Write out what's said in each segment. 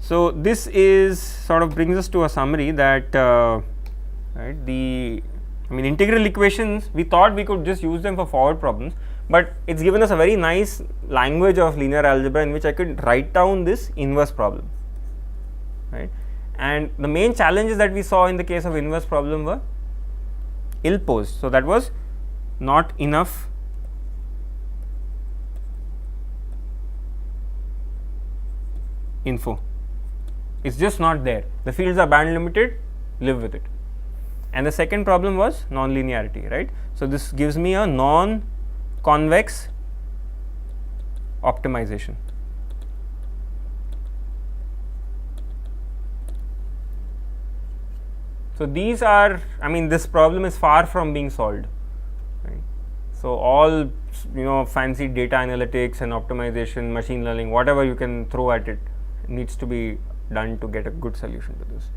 So this is sort of brings us to a summary that integral equations, we thought we could just use them for forward problems, but it's given us a very nice language of linear algebra in which I could write down this inverse problem, right. And the main challenges that we saw in the case of inverse problem were ill posed. So that was not enough info, it's just not there, the fields are band limited, live with it. And the second problem was non-linearity, right. So this gives me a non-convex optimization. So these are, this problem is far from being solved, right. So all fancy data analytics and optimization, machine learning, whatever you can throw at it needs to be done to get a good solution to this.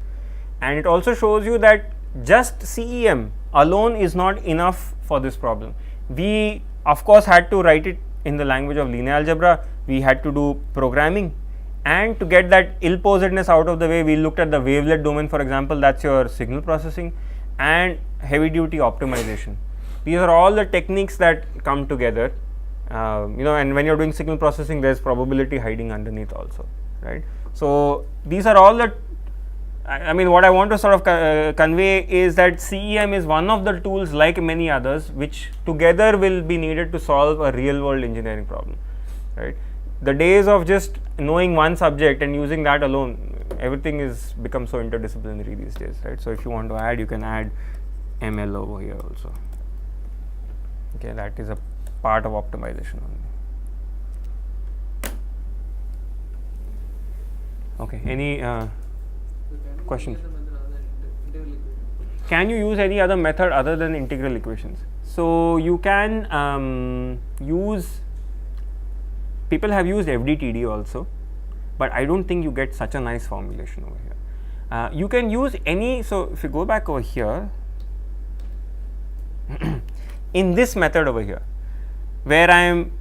And it also shows you that just CEM alone is not enough for this problem. We of course had to write it in the language of linear algebra, we had to do programming, and to get that ill-posedness out of the way, we looked at the wavelet domain, for example, that's your signal processing, and heavy duty optimization. These are all the techniques that come together, and when you're doing signal processing, there's probability hiding underneath also, right. So these are all the, what I want to sort of convey is that CEM is one of the tools, like many others, which together will be needed to solve a real world engineering problem, right. The days of just knowing one subject and using that alone, everything is become so interdisciplinary these days, right. So if you want to add, you can add ML over here also. Okay, that is a part of optimization only. Okay, any questions? Can you use any other method other than integral equations? So you can use, people have used FDTD also, but I don't think you get such a nice formulation over here. You can use any, so if you go back over here, in this method over here, where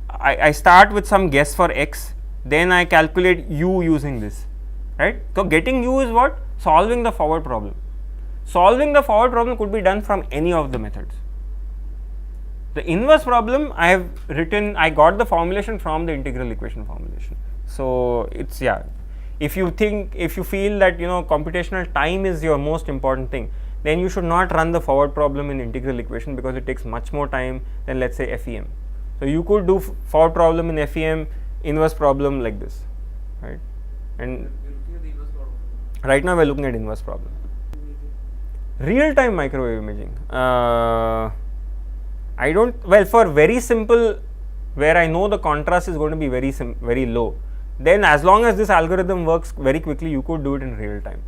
I start with some guess for x, then I calculate u using this, right. So getting u is what? Solving the forward problem. Solving the forward problem could be done from any of the methods. The inverse problem I have written, I got the formulation from the integral equation formulation. So it's, if you feel that computational time is your most important thing, then you should not run the forward problem in integral equation, because it takes much more time than, let's say, FEM. So you could do forward problem in FEM, inverse problem like this, right. And right now we are looking at inverse problem. Real time microwave imaging, I don't, well, for very simple, where I know the contrast is going to be very low, then as long as this algorithm works very quickly, you could do it in real time.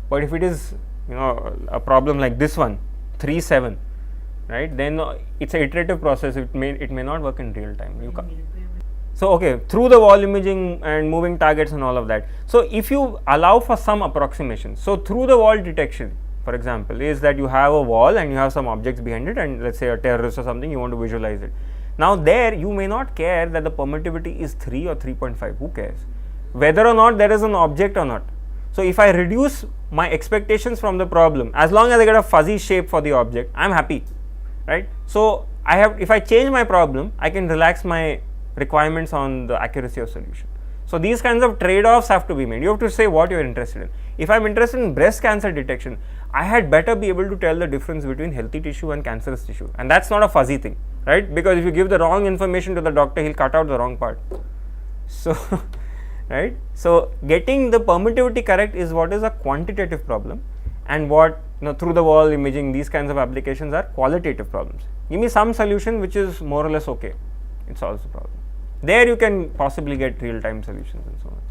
But if it is a problem like this one, 3-7, right, then it's an iterative process, it may not work in real time. So okay, through the wall imaging and moving targets and all of that. So if you allow for some approximation, so through the wall detection, for example, is that you have a wall and you have some objects behind it, and let's say a terrorist or something, you want to visualize it. Now there you may not care that the permittivity is 3 or 3.5, who cares? Whether or not there is an object or not. So if I reduce my expectations from the problem, as long as I get a fuzzy shape for the object, I am happy, right. So if I change my problem, I can relax my requirements on the accuracy of solution. So these kinds of trade-offs have to be made. You have to say what you are interested in. If I am interested in breast cancer detection, I had better be able to tell the difference between healthy tissue and cancerous tissue, and that's not a fuzzy thing, right, because if you give the wrong information to the doctor, he'll cut out the wrong part. So right, so getting the permittivity correct is what is a quantitative problem, and what through the wall imaging, these kinds of applications are qualitative problems. Give me some solution which is more or less okay, it solves the problem. There you can possibly get real time solutions and so on.